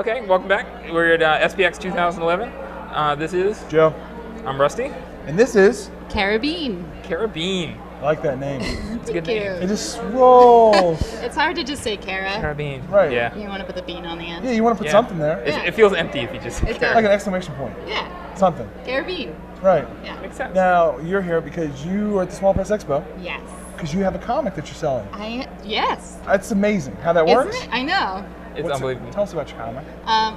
Okay, welcome back. We're at SPX 2011. This is Joe. I'm Rusty. And this is Cara Bean. Cara Bean. I like that name. It's a good Thank name. It just rolls. It's hard to just say Cara. Cara Bean. Right. Yeah. You want to put the bean on the end. Yeah, you want to put something there. It, Yeah. it feels empty if you just say It Cara. Like an exclamation point. Yeah. Something. Cara Bean. Right. Yeah. Makes sense. Now, you're here because you are at the Small Press Expo Yes. because you have a comic that you're selling. Yes. That's amazing how that works. Isn't it? I know. It's unbelievable. Tell us about your comic.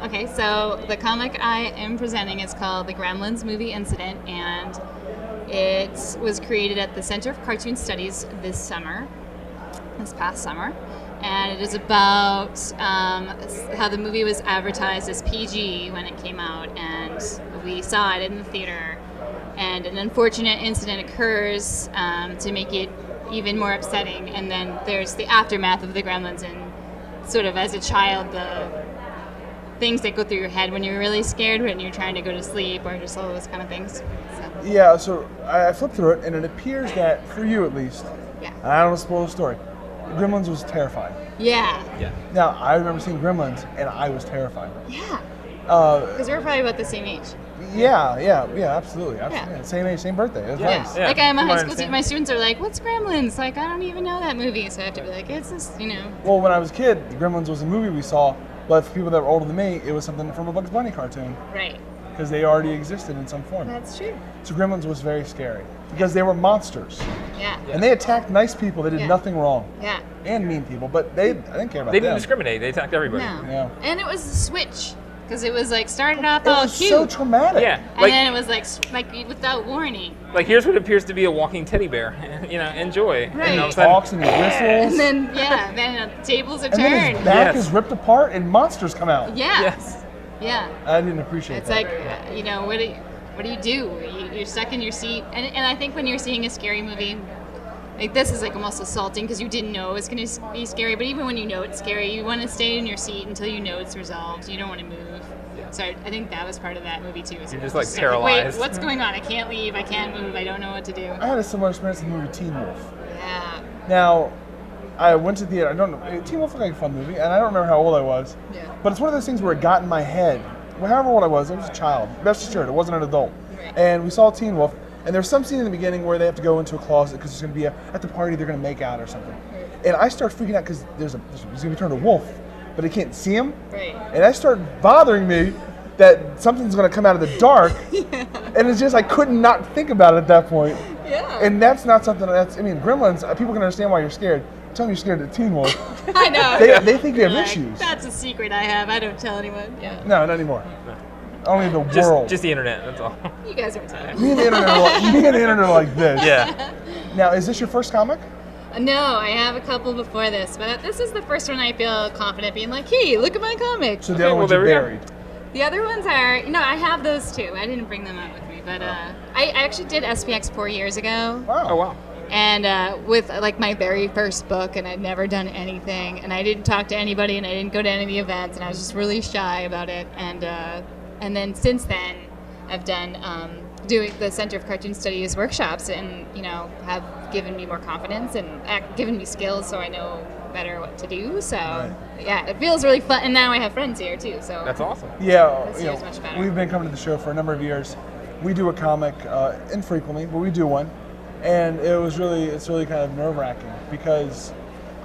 Okay, so the comic I am presenting is called The Gremlins Movie Incident, and it was created at the Center for Cartoon Studies this past summer. And it is about how the movie was advertised as PG when it came out, and we saw it in the theater. And an unfortunate incident occurs to make it even more upsetting, and then there's the aftermath of the Gremlins, and sort of as a child, the things that go through your head when you're really scared, when you're trying to go to sleep, or just all those kind of things. So, Yeah, so I flipped through it, and it appears that, for you at least, yeah. and I don't want to spoil the story, Gremlins was terrifying. Yeah. Yeah. Now, I remember seeing Gremlins, and I was terrified. Yeah. Uh, Because we're probably about the same age. yeah, absolutely. Yeah. Same age, same birthday. It was Yeah. nice. Yeah. Like I'm a From high what I school student, understand. my students are like, "What's Gremlins?" Like I don't even know that movie, so I have to be like, "It's this, Well, when I was a kid, Gremlins was a movie we saw, but for people that were older than me, it was something from a Bugs Bunny cartoon Right. because they already existed in some form. That's true. So Gremlins was very scary because they were monsters Yeah. and they attacked nice people that did Yeah. nothing wrong Yeah. and mean people, but I didn't care about They them. didn't discriminate. They attacked everybody. No. Yeah. And it was a switch because it was like started off It all was cute. so traumatic. Yeah. And Like, then it was like without warning. like here's what appears to be a walking teddy bear. Enjoy. Right. And all He of a sudden- talks and he whistles. And then tables are And then his turned. back Yes. is ripped apart and monsters come out. Yeah. Yes. Yeah. I didn't appreciate It's that. like, what do you do? You're stuck in your seat. And I think when you're seeing a scary movie, like this is like almost assaulting because you didn't know it was going to be scary. But even when you know it's scary, you want to stay in your seat until you know it's resolved. You don't want to move. So I think that was part of that movie too. You're just, like, Wait, paralyzed. what's going on? I can't leave. I can't move. I don't know what to do. I had a similar experience in the movie Teen Wolf. Yeah. Now, I went to the theater. I don't know. Teen Wolf looked like a fun movie, and I don't remember how old I was. Yeah. But it's one of those things where it got in my head. Well, however old I was a child. Rest assured, it wasn't an adult. Right. And we saw Teen Wolf, and there's some scene in the beginning where they have to go into a closet because there's going to be at the party they're going to make out or something. And I start freaking out because he's going to be turned a wolf, but I can't see him. Right. And that started bothering me that something's going to come out of the dark. And it's just I couldn't not think about it at that point. Yeah. And that's not something Gremlins, people can understand why you're scared. Tell me you're scared of Teen Wolf. I know. They think you have Like, issues. That's a secret I have. I don't tell anyone. Yeah. No, not anymore. Only the world. Just the internet. That's all. You guys are telling. Me and the internet are like this. Yeah. Now, is this your first comic? No, I have a couple before this, but this is the first one I feel confident being like, hey, look at my comic. So the Okay, other well, ones there are we go. buried. The other ones are, I have those too. I didn't bring them up with me, but I actually did SPX 4 years ago. Wow. Oh wow. And with like my very first book, and I'd never done anything, and I didn't talk to anybody, and I didn't go to any of the events, and I was just really shy about it. And then since then, I've done doing the Center for Cartoon Studies workshops, and have given me more confidence and given me skills, so I know better what to do. So yeah, it feels really fun, and now I have friends here too. So That's awesome. Yeah, This year's much better. we've been coming to the show for a number of years. We do a comic infrequently, but we do one, and it's really kind of nerve-wracking because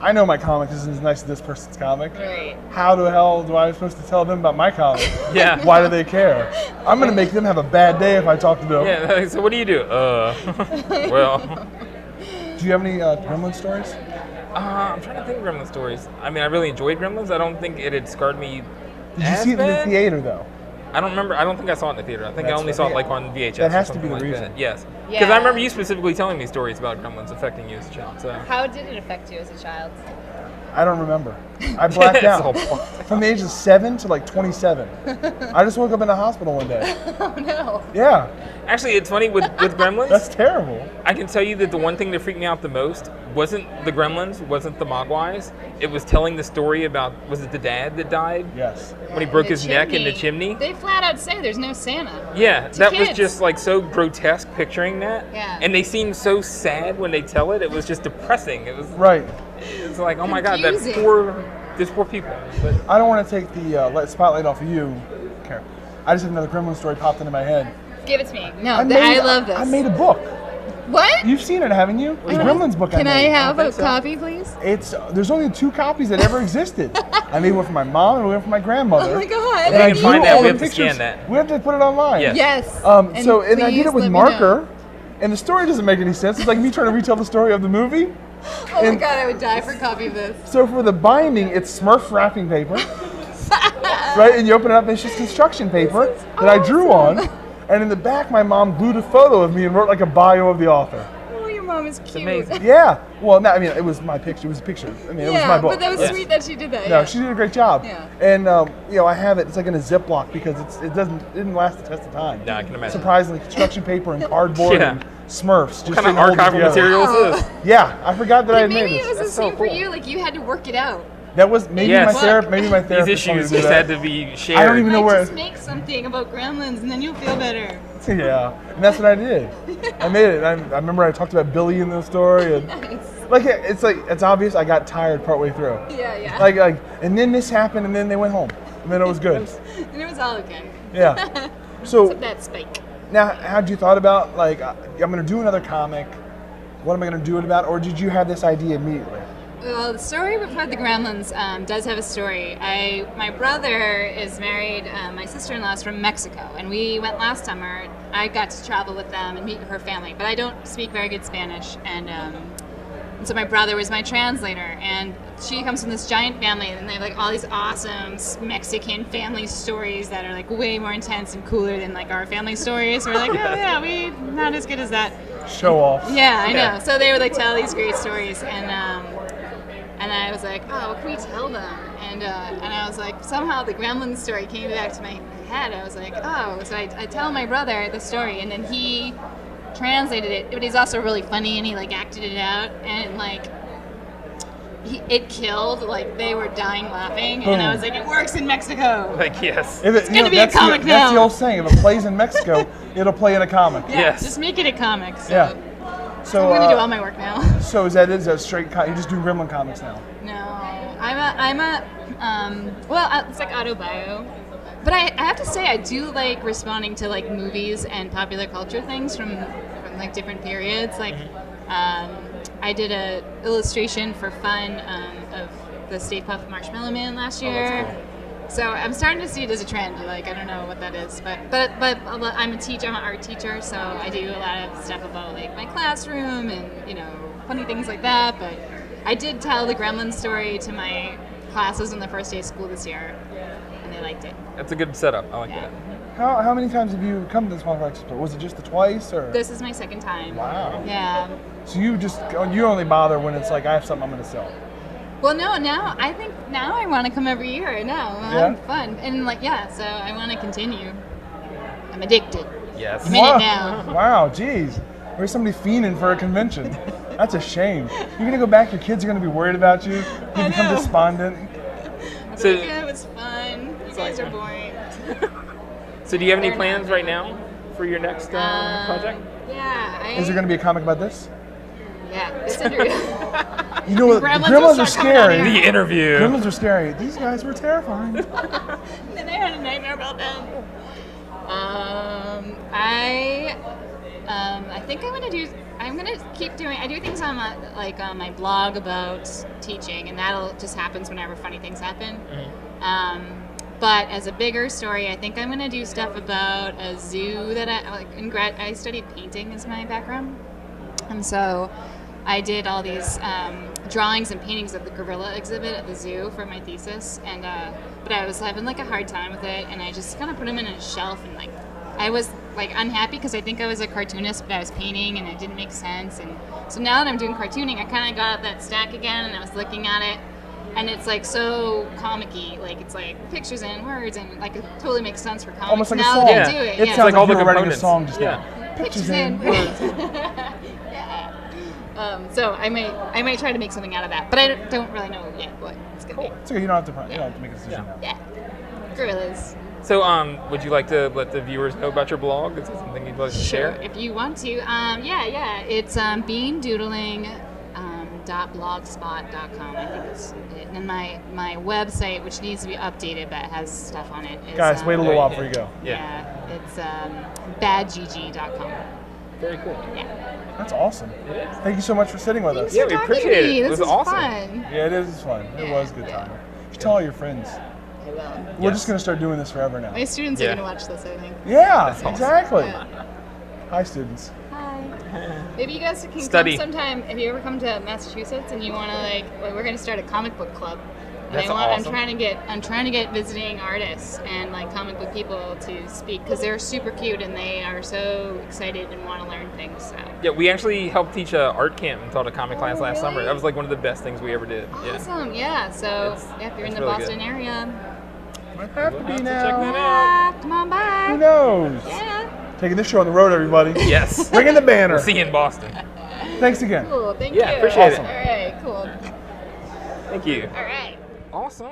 I know my comic isn't as nice as this person's comic. Right. How the hell do I supposed to tell them about my comic? Yeah. Why do they care? I'm gonna make them have a bad day if I talk to them. Yeah. So what do you do? Well. Do you have any Gremlin stories? I'm trying to think of Gremlin stories. I mean, I really enjoyed Gremlins. I don't think it had scarred me. Did you see it in the theater though? I don't remember. I don't think I saw it in the theater. I think I That's only right. saw it like on VHS. That has or to be something the like reason. That. Yes. Yeah. Because I remember you specifically telling me stories about Gremlins affecting you as a child. So. How did it affect you as a child? I don't remember. I blacked That's out. the whole point. From the age of 7 to like 27. I just woke up in the hospital one day. Oh no. Yeah, Actually, it's funny with Gremlins. that's terrible. I can tell you that the one thing that freaked me out the most wasn't the Gremlins, wasn't the Mogwais. It was telling the story about, was it the dad that died Yes. when he broke The his neck in the chimney? They flat out say there's no Santa. Yeah, To that was kids. just like so grotesque picturing that. Yeah. And they seemed so sad when they tell it. It was just depressing. It was Right. It's like, oh my god, that Confusing. poor There's poor people. But I don't want to take the spotlight off of you, Karen. I just had another Gremlin story popped into my head. Give it to me. No, I love this. I made a book. What? You've seen it, haven't you? It's a Gremlins book. Can I have a so. copy, please? There's only 2 copies that ever existed. I made one for my mom and one for my grandmother. Oh my god. And I can drew find that, all we the have to pictures. scan that. We have to put it online. Yes. Yes. And I did please it with let me know. marker, and the story doesn't make any sense. It's like me trying to retell the story of the movie. Oh my and- god, I would die for a copy of this. So for the binding, it's Smurf wrapping paper, right? And you open it up, and it's just construction paper that I drew on. And in the back, my mom glued a photo of me and wrote like a bio of the author. Oh, your mom is cute. amazing. Yeah. Well, no, I mean, it was my picture. It was a picture. I mean, it was my book. but that was Yes. sweet that she did that. No, yeah. she did a great job. Yeah. And I have it. It's like in a Ziploc because it didn't last the test of time. No, I can imagine. Surprisingly, construction paper and cardboard Yeah. and Smurfs. What kind of archival material is this? Yeah, I forgot that I had Maybe made it was this. the so same for cool. you. Like you had to work it out. That was maybe Yes. my therapist. Maybe my These therapist. told me issues to do just that. had to be shared. I don't even know Like, where. just make something about gremlins and then you'll feel better. Yeah, and that's what I did. I made it. I remember I talked about Billy in the story, and Nice. it's obvious. I got tired partway through. Yeah. Like, and then this happened, and then they went home, and then it was good. And it was all okay. Yeah. So Except that spike. now, how'd you thought about like I'm gonna do another comic? What am I gonna do it about? Or did you have this idea immediately? Well, the story before the Gremlins does have a story. My brother is married. My sister-in-law is from Mexico, and we went last summer. I got to travel with them and meet her family, but I don't speak very good Spanish, and so my brother was my translator. And she comes from this giant family, and they have like all these awesome Mexican family stories that are like way more intense and cooler than like our family stories. We're like, oh yeah, we not as good as that. Show off. Yeah, I Yeah. know. So they would like tell these great stories, and I was like, oh, what can we tell them? And I was like, somehow the Gremlins story came back to my head. I was like, oh, so I tell my brother the story, and then he translated it. But he's also really funny, and he like acted it out, and like it killed. Like they were dying laughing, and I was like, it works in Mexico. Like, yes. It's gonna be a comic That's now. the old saying. If it plays in Mexico, it'll play in a comic. Yeah, Yes. just make it a comic. So. Yeah. So I'm gonna do all my work now. So is that straight? You just do Gremlin comics now? No, it's like autobio. But I have to say, I do like responding to like movies and popular culture things from like different periods. Like, I did a illustration for fun of the Stay Puft Marshmallow Man last year. cool. So I'm starting to see it as a trend. Like, I don't know what that is, but I'm a teacher. I'm an art teacher, so I do a lot of stuff about like my classroom and funny things like that. But I did tell the Gremlin story to my classes on the first day of school this year, and they liked it. That's a good setup. I like Yeah. that. How many times have you come to this Small Flex store? Was it just the twice or? This is my second time. Wow. Yeah. So you only bother when it's like I have something I'm gonna sell. Well, no, now I want to come every year. Now I'm Yeah? fun and so I want to continue. I'm addicted. Yes. I'm in it now. Wow, geez. There's somebody fiending for a convention. That's a shame. You're gonna go back. Your kids are gonna be worried about you. You I become know. despondent. So, Yeah, it was fun. You guys are boring. so do you have any Fair plans enough. right now for your next project? Yeah. Is there gonna be a comic about this? Yeah. This interview. You know what? Gremlins Gremlins will are start coming out scary. here. The interview. Gremlins are scary. These guys were terrifying. Then I had a nightmare about them. I think I'm gonna keep doing. I do things on my blog about teaching, and that'll just happens whenever funny things happen. But as a bigger story, I think I'm gonna do stuff about a zoo that I studied painting as my background, and so I did all these drawings and paintings of the gorilla exhibit at the zoo for my thesis, and but I was having like a hard time with it, and I just kind of put them in a shelf, and like I was like unhappy because I think I was a cartoonist, but I was painting and it didn't make sense, and so now that I'm doing cartooning, I kind of got out that stack again, and I was looking at it, and it's like so comic-y, like it's like pictures and words, and like it totally makes sense for comics Almost like a now song. that I Yeah. do it. It yeah. sounds like all you the were writing a components. song just Yeah. now. Pictures and words. Yeah. So I might try to make something out of that, but I don't really know yet what it's gonna It's okay. You don't have to make a decision now. be. Yeah. Gorillas. So, would you like to let the viewers know about your blog? Is it something you'd like to share? If you want to. Yeah. It's Bean Doodling gremlinsmovieIncident.blogspot.com. I think is it. And then my website, which needs to be updated but has stuff on it, is Guys, wait a little while before you go. Yeah. it's badgg.com. Very cool. Yeah. That's awesome. It is. Thank you so much for sitting with us. Yeah, we appreciate it. It This was is awesome. fun. Yeah, it is fun. It was a good time. You should tell all your friends. I will. We're Yes. just going to start doing this forever now. My students Yeah. are going to watch this, I think. Yeah, That's awesome. exactly. Yeah. Hi, students. Hi. Maybe you guys can Study. come sometime. If you ever come to Massachusetts and you want to we're going to start a comic book club. And That's I'm awesome. trying to get visiting artists and comic book people to speak because they're super cute and they are so excited and want to learn things. So. Yeah, we actually helped teach a art camp and taught a comic class last summer. really? That was like one of the best things we ever did. Yeah. Awesome, yeah. So It's- if you're in it's the really Boston good. area, Might have to We'll be have to now. check that out. come on by. Who knows? Yeah. Taking this show on the road, everybody. Yes. Bring in the banner. We'll see you in Boston. Thanks again. Cool. Thank Yeah, you. appreciate it. All right. Cool. Thank you. All right. Awesome.